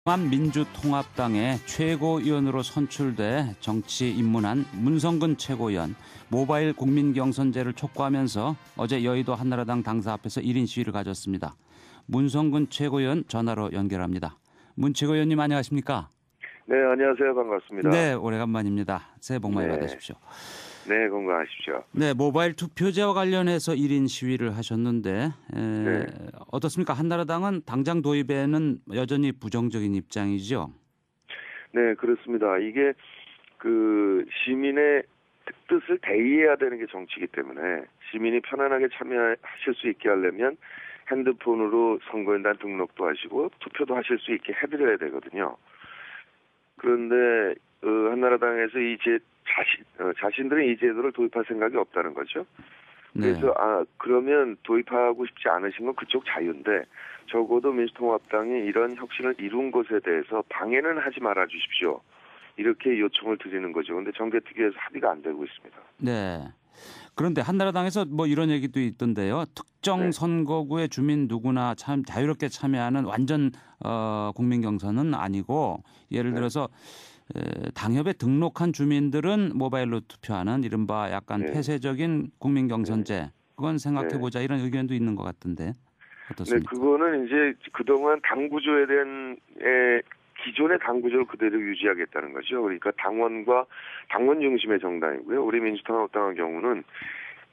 민주통합당의 최고위원으로 선출돼 정치 입문한 문성근 최고위원, 모바일 국민경선제를 촉구하면서 어제 여의도 한나라당 당사 앞에서 1인 시위를 가졌습니다. 문성근 최고위원 전화로 연결합니다. 문 최고위원님 안녕하십니까? 네, 안녕하세요. 반갑습니다. 네, 오래간만입니다. 새해 복 많이 네. 받으십시오. 네, 건강하십시오. 네, 모바일 투표제와 관련해서 1인 시위를 하셨는데 네. 어떻습니까? 한나라당은 당장 도입에는 여전히 부정적인 입장이죠. 네, 그렇습니다. 이게 그 시민의 뜻을 대의해야 되는 게 정치이기 때문에 시민이 편안하게 참여하실 수 있게 하려면 핸드폰으로 선거인단 등록도 하시고 투표도 하실 수 있게 해드려야 되거든요. 그런데 한나라당에서 자신들은 이 제도를 도입할 생각이 없다는 거죠. 네. 그래서 그러면 도입하고 싶지 않으신 건 그쪽 자유인데 적어도 민주통합당이 이런 혁신을 이룬 것에 대해서 방해는 하지 말아 주십시오. 이렇게 요청을 드리는 거죠. 그런데 정개특위에서 합의가 안 되고 있습니다. 네. 그런데 한나라당에서 뭐 이런 얘기도 있던데요. 특정 네. 선거구의 주민 누구나 자유롭게 참여하는 완전 국민 경선은 아니고 예를 네. 들어서 당협에 등록한 주민들은 모바일로 투표하는 이른바 약간 네. 폐쇄적인 국민 경선제 그건 생각해보자 이런 의견도 있는 것 같은데 네, 어떻습니까? 그거는 이제 그동안 당 구조에 대한 기존의 당 구조를 그대로 유지하겠다는 거죠. 그러니까 당원 중심의 정당이고요. 우리 민주통합당의 경우는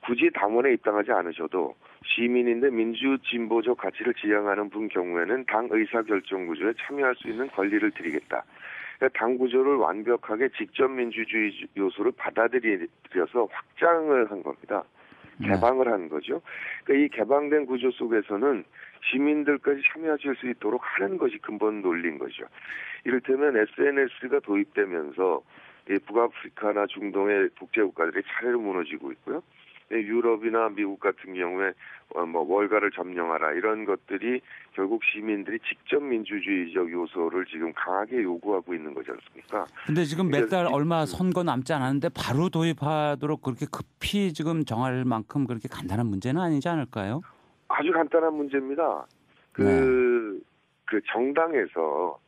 굳이 당원에 입당하지 않으셔도 시민인데 민주진보적 가치를 지향하는 분 경우에는 당 의사결정 구조에 참여할 수 있는 권리를 드리겠다. 그러니까 당 구조를 완벽하게 직접 민주주의 요소를 받아들여서 확장을 한 겁니다. 개방을 한 거죠. 그러니까 이 개방된 구조 속에서는 시민들까지 참여하실 수 있도록 하는 것이 근본 논리인 거죠. 이를테면 SNS가 도입되면서 북아프리카나 중동의 독재국가들이 차례로 무너지고 있고요. 유럽이나 미국 같은 경우에 월가를 점령하라 이런 것들이 결국 시민들이 직접 민주주의적 요소를 지금 강하게 요구하고 있는 거지 않습니까? 근데 지금 몇 달 얼마 선거 남지 않았는데 바로 도입하도록 그렇게 급히 지금 정할 만큼 그렇게 간단한 문제는 아니지 않을까요? 아주 간단한 문제입니다. 그 정당에서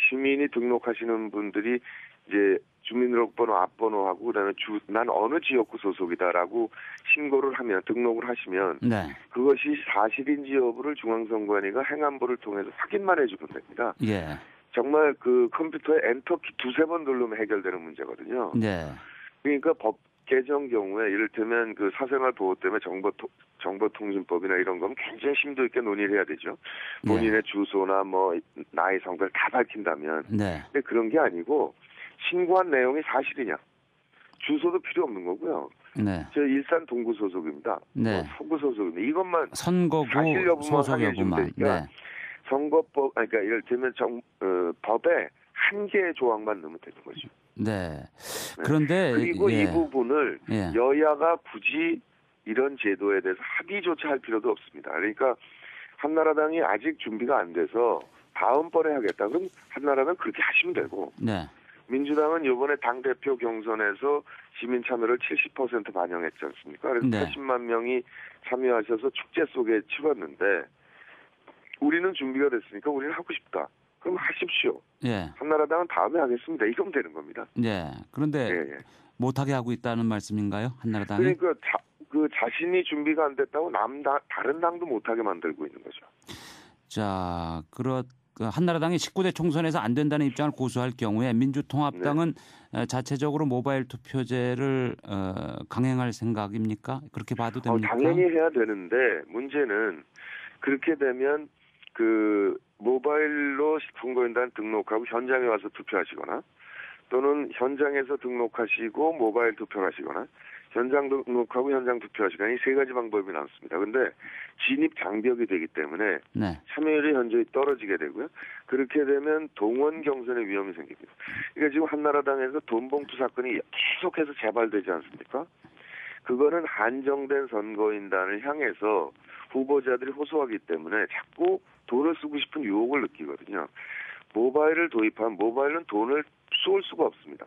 시민이 등록하시는 분들이 이제 주민등록번호 앞번호하고 그다음에 난 어느 지역구 소속이다라고 신고를 하면 등록을 하시면 그것이 사실인지 여부를 중앙선관위가 행안부를 통해서 확인만 해주면 됩니다. 예. 정말 그 컴퓨터에 엔터키 두세 번 누르면 해결되는 문제거든요. 네. 그러니까 법 개정 경우에 이를테면 그 사생활 보호 때문에 정보통신법이나 이런 건 굉장히 심도 있게 논의를 해야 되죠. 본인의 주소나 나이 성별 다 밝힌다면. 네. 근데 그런 게 아니고 신고한 내용이 사실이냐. 주소도 필요 없는 거고요. 네. 저 일산 동구 소속입니다. 네. 서구 소속입니다. 이것만 선거구 사실 여부만 소속 여부만. 되니까 선거법 그러니까 이를테면 법에 한 개의 조항만 넣으면 되는 거죠. 네. 그런데 그리고 이 부분을 여야가 굳이 이런 제도에 대해서 합의조차 할 필요도 없습니다. 그러니까 한나라당이 아직 준비가 안 돼서 다음번에 하겠다. 그럼 한나라당 그렇게 하시면 되고 민주당은 이번에 당대표 경선에서 시민 참여를 70% 반영했지 않습니까? 그래서 80만 명이 참여하셔서 축제 속에 치렀는데 우리는 준비가 됐으니까 우리는 하고 싶다. 그럼 하십시오. 한나라당은 다음에 하겠습니다. 이러면 되는 겁니다. 그런데 못하게 하고 있다는 말씀인가요? 한나라당이? 그러니까 자신이 준비가 안 됐다고 다른 당도 못하게 만들고 있는 거죠. 자, 한나라당이 19대 총선에서 안 된다는 입장을 고수할 경우에 민주통합당은 자체적으로 모바일 투표제를 강행할 생각입니까? 그렇게 봐도 됩니까? 당연히 해야 되는데 문제는 그렇게 되면 그 모바일로 선거인단 등록하고 현장에 와서 투표하시거나 또는 현장에서 등록하시고 모바일 투표를 하시거나 현장 등록하고 현장 투표하시거나 이 세 가지 방법이 나왔습니다. 그런데 진입 장벽이 되기 때문에 참여율이 현저히 떨어지게 되고요. 그렇게 되면 동원 경선의 위험이 생깁니다. 그러니까 지금 한나라당에서 돈봉투 사건이 계속해서 재발되지 않습니까? 그거는 한정된 선거인단을 향해서 후보자들이 호소하기 때문에 자꾸 돈을 쓰고 싶은 유혹을 느끼거든요. 모바일을 도입한 모바일은 돈을 쏠 수가 없습니다.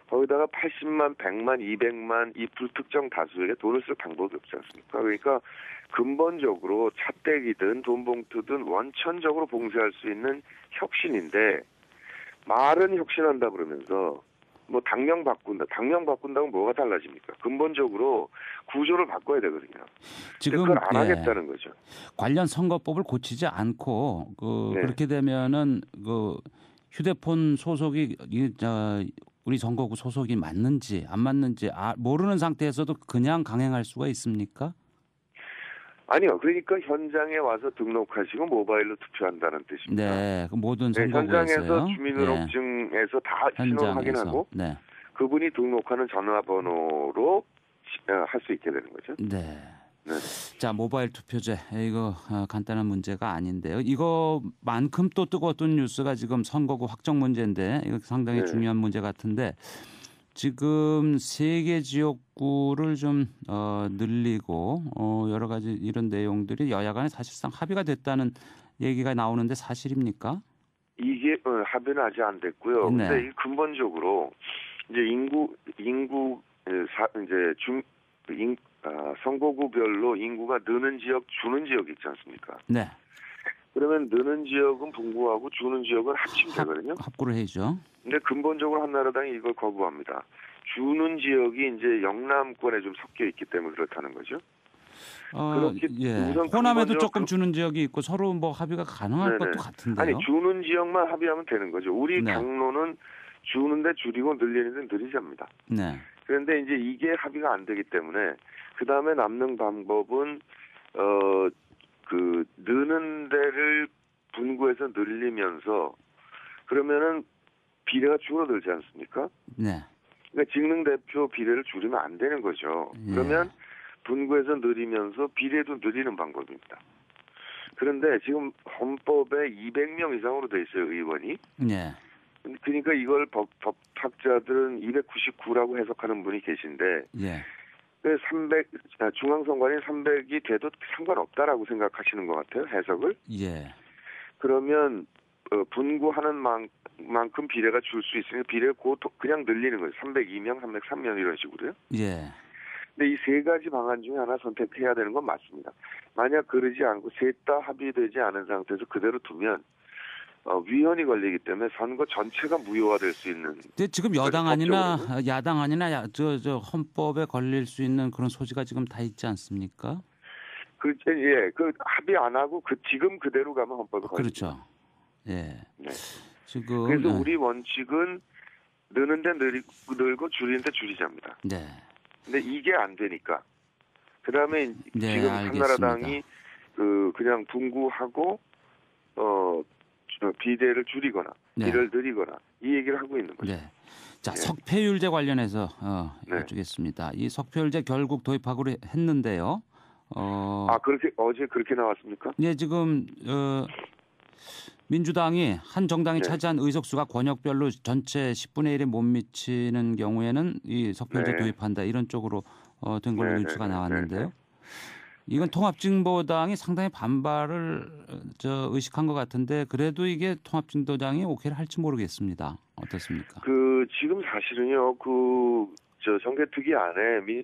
거기다가 80만, 100만, 200만 이 불특정 다수에게 돈을 쓸 방법이 없지 않습니까? 그러니까 근본적으로 차떼기든 돈봉투든 원천적으로 봉쇄할 수 있는 혁신인데 말은 혁신한다 그러면서 뭐 당명 바꾼다고 뭐가 달라집니까? 근본적으로 구조를 바꿔야 되거든요. 지금 그걸 안 하겠다는 거죠. 관련 선거법을 고치지 않고 네. 그렇게 되면은 휴대폰 소속이 우리 선거구 소속이 맞는지 안 맞는지 모르는 상태에서도 그냥 강행할 수가 있습니까? 아니요. 그러니까 현장에 와서 등록하시고 모바일로 투표한다는 뜻입니다. 네, 그 모든 네, 선거구에서요. 현장에서 주민등록증에서 다 신호를 확인하고 네. 그분이 등록하는 전화번호로 할 수 있게 되는 거죠. 네. 네. 자, 모바일 투표제 이거 간단한 문제가 아닌데요. 이거만큼 또 뜨거웠던 뉴스가 지금 선거구 확정 문제인데 이거 상당히 네. 중요한 문제 같은데 지금 3개 지역구를 좀 늘리고 여러 가지 이런 내용들이 여야 간에 사실상 합의가 됐다는 얘기가 나오는데 사실입니까? 이게 합의는 아직 안 됐고요. 네. 근데 근본적으로 이제 선거구별로 인구가 느는 지역, 주는 지역 있지 않습니까? 네. 그러면 느는 지역은 분구하고 주는 지역은 합치면 되거든요. 합구를 해야죠. 근데 근본적으로 한나라당이 이걸 거부합니다. 주는 지역이 이제 영남권에 좀 섞여 있기 때문에 그렇다는 거죠. 우선 호남에도 조금 주는 지역이 있고 서로 뭐 합의가 가능할 것도 같은데요. 아니 주는 지역만 합의하면 되는 거죠. 우리 네. 당론은 주는데 줄이고 늘리는데 늘리자입니다. 네. 그런데 이제 이게 합의가 안 되기 때문에 그 다음에 남는 방법은 느는 데를 분구해서 늘리면서 그러면은 비례가 줄어들지 않습니까? 네. 그러니까 직능 대표 비례를 줄이면 안 되는 거죠. 그러면 분구해서 늘리면서 비례도 늘리는 방법입니다. 그런데 지금 헌법에 200명 이상으로 돼 있어요, 의원이. 네. 그러니까 이걸 법학자들은 299라고 해석하는 분이 계신데 예. 중앙선관위 300이 돼도 상관없다라고 생각하시는 것 같아요, 해석을. 예. 그러면 분구하는 만큼 비례가 줄 수 있으니 비례를 그냥 늘리는 거예요. 302명, 303명 이런 식으로요. 예. 근데 이 세 가지 방안 중에 하나 선택해야 되는 건 맞습니다. 만약 그러지 않고 셋 다 합의되지 않은 상태에서 그대로 두면 위헌이 걸리기 때문에 선거 전체가 무효화될 수 있는. 근데 지금 여당 아니나 야당 아니나 저 헌법에 걸릴 수 있는 그런 소지가 지금 다 있지 않습니까? 예, 그 합의 안 하고 지금 그대로 가면 헌법에 걸립니다. 그렇죠. 예. 네. 지금 그래서 우리 원칙은 느는데 늘고 줄이는데 줄이자입니다. 네. 근데 이게 안 되니까 그다음에 네, 지금 알겠습니다. 한나라당이 그냥 분구하고 비례를 줄이거나 비례를 늘리거나 이 얘기를 하고 있는 거죠. 네. 자, 석패율제 관련해서 네. 여쭙겠습니다. 이 석패율제 결국 도입하기로 했는데요. 그렇게 어제 그렇게 나왔습니까? 네, 지금 민주당이 한 정당이 차지한 의석수가 권역별로 전체 10분의 1에 못 미치는 경우에는 이 석패율제 도입한다 이런 쪽으로 된 걸로 뉴스가 나왔는데요. 이건 통합진보당이 상당히 반발을 의식한 것 같은데 그래도 이게 통합진보당이 오케이를 할지 모르겠습니다. 어떻습니까? 지금 사실은요. 정개특위 안에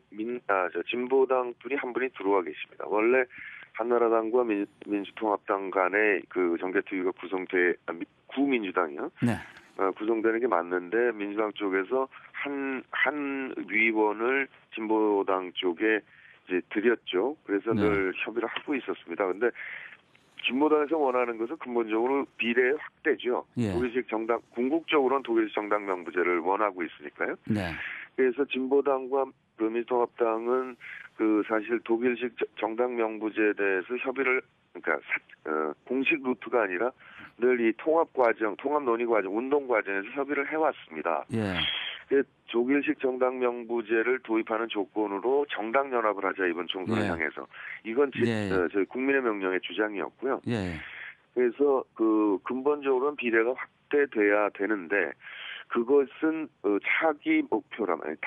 진보당 분이 한 분이 들어와 계십니다. 원래 한나라당과 민주통합당 간의 그 정개특위가 구민주당이요. 네. 구성되는 게 맞는데 민주당 쪽에서 한 위원을 진보당 쪽에 이제 드렸죠. 그래서 늘 협의를 하고 있었습니다. 근데 진보당에서 원하는 것은 근본적으로 비례 확대죠. 독일식 정당, 궁극적으로는 독일식 정당 명부제를 원하고 있으니까요. 네. 그래서 진보당과 민주통합당은 사실 독일식 정당 명부제에 대해서 협의를 공식 루트가 아니라 늘 이 통합 논의 과정, 운동 과정에서 협의를 해왔습니다. 예. 독일식 정당 명부제를 도입하는 조건으로 정당 연합을 하자 이번 총선을 향해서 이건 저희 국민의 명령의 주장이었고요. 예. 그래서 근본적으로는 비례가 확대돼야 되는데 그것은 차기 목표라면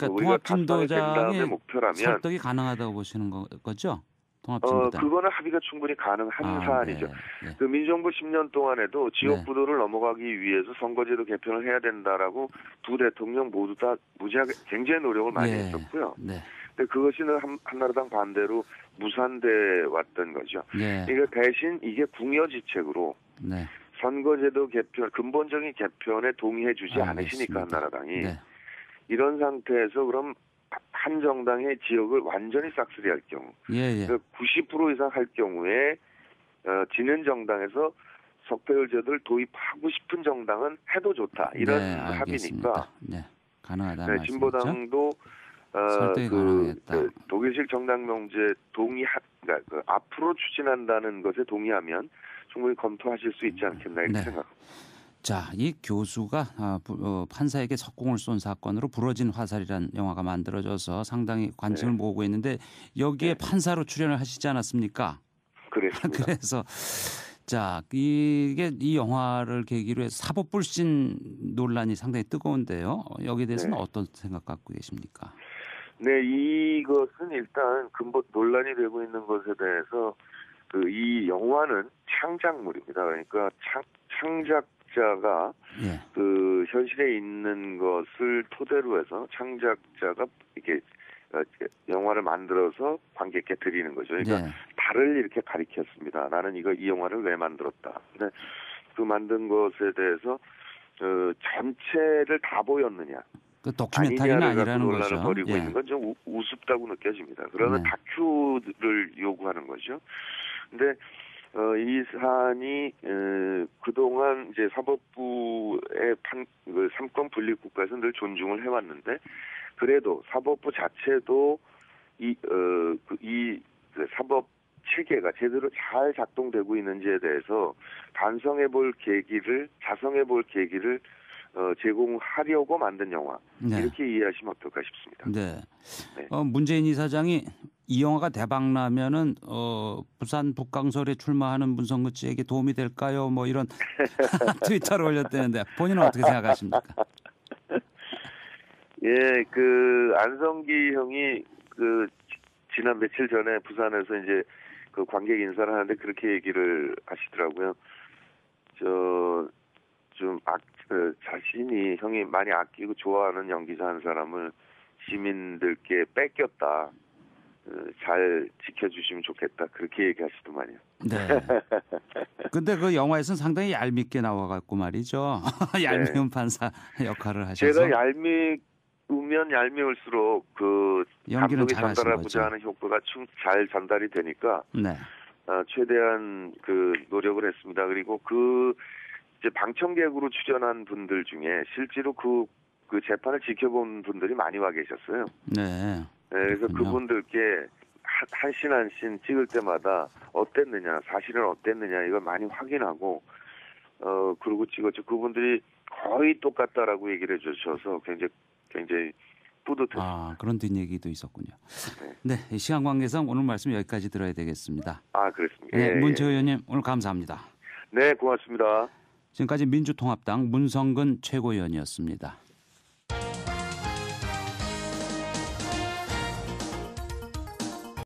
우리가 달성이 된 다음에 목표라면 설득이 가능하다고 보시는 거죠? 통합진보단. 그거는 합의가 충분히 가능한 사안이죠. 네. 그 민정부 10년 동안에도 네. 지역구도를 넘어가기 위해서 선거제도 개편을 해야 된다라고 두 대통령 모두 다 무지하게 굉장히 노력을 많이 했었고요. 네. 근데 그것이는 한나라당 반대로 무산돼 왔던 거죠. 네. 이거 대신 이게 궁여지책으로 네. 선거제도 개편, 근본적인 개편에 동의해주지 않으시니까 한나라당이 네. 이런 상태에서 그럼 한 정당의 지역을 완전히 싹쓸이할 경우, 예. 90% 이상 할 경우에 지는 정당에서 석패율 제도를 도입하고 싶은 정당은 해도 좋다 이런 네, 합의니까. 네, 가능하다. 네, 진보당도 설득이 가능하겠다. 독일식 정당명제 그러니까 앞으로 추진한다는 것에 동의하면 충분히 검토하실 수 있지 않겠나 이렇게 생각합니다. 자, 이 교수가 판사에게 석공을 쏜 사건으로 부러진 화살이라는 영화가 만들어져서 상당히 관심을 모으고 있는데 여기에 판사로 출연을 하시지 않았습니까? 그랬습니다. 그래서 자, 이 영화를 계기로 해서 사법불신 논란이 상당히 뜨거운데요. 여기에 대해서는 어떤 생각 갖고 계십니까? 네, 이것은 일단 근본 논란이 되고 있는 것에 대해서 이 영화는 창작물입니다. 그러니까 창작자가 그 현실에 있는 것을 토대로 해서 창작자가 이렇게 영화를 만들어서 관객께 드리는 거죠. 그러니까 달을 이렇게 가리켰습니다. 나는 이 영화를 왜 만들었다. 근데 그 만든 것에 대해서 전체를 다 보였느냐. 그 다큐멘터리는 아니라는 거죠. 논란을 벌이고 있는 건 좀 우습다고 느껴집니다. 그러면 다큐를 요구하는 거죠. 근데 이 사안이 그동안 이제 사법부의 삼권 분립 국가에서 늘 존중을 해왔는데 그래도 사법부 자체도 이 사법 체계가 제대로 잘 작동되고 있는지에 대해서 반성해볼 계기를 자성해볼 계기를 제공하려고 만든 영화 이렇게 이해하시면 어떨까 싶습니다. 네. 문재인 이사장이 이 영화가 대박 나면은 부산 북강설에 출마하는 문성근 씨에게 도움이 될까요? 뭐 이런 트위터를 올렸다는데 본인은 어떻게 생각하십니까? 예, 안성기 형이 지난 며칠 전에 부산에서 이제 관객 인사를 하는데 그렇게 얘기를 하시더라고요. 자신이 형이 많이 아끼고 좋아하는 연기자 한 사람을 시민들께 뺏겼다. 잘 지켜주시면 좋겠다. 그렇게 얘기하시더만요. 네. 근데 그 영화에서는 상당히 얄밉게 나와갖고 말이죠. 얄미운 판사 역할을 하셔서. 제가 얄미우면 얄미울수록 감독이 전달하고자 하는 효과가 잘 전달이 되니까 최대한 노력을 했습니다. 그리고 이제 방청객으로 출연한 분들 중에 실제로 그 재판을 지켜본 분들이 많이 와 계셨어요. 네. 그래서 그분들께 한 씬 한 씬 찍을 때마다 어땠느냐, 사실은 어땠느냐 이걸 많이 확인하고 그러고 찍었죠. 그분들이 거의 똑같다라고 얘기를 해주셔서 굉장히 뿌듯했습니다. 그런 뒷얘기도 있었군요. 네, 시간 관계상 오늘 말씀 여기까지 들어야 되겠습니다. 그렇습니다. 네, 문채호 의원님 오늘 감사합니다. 네, 고맙습니다. 지금까지 민주통합당 문성근 최고위원이었습니다.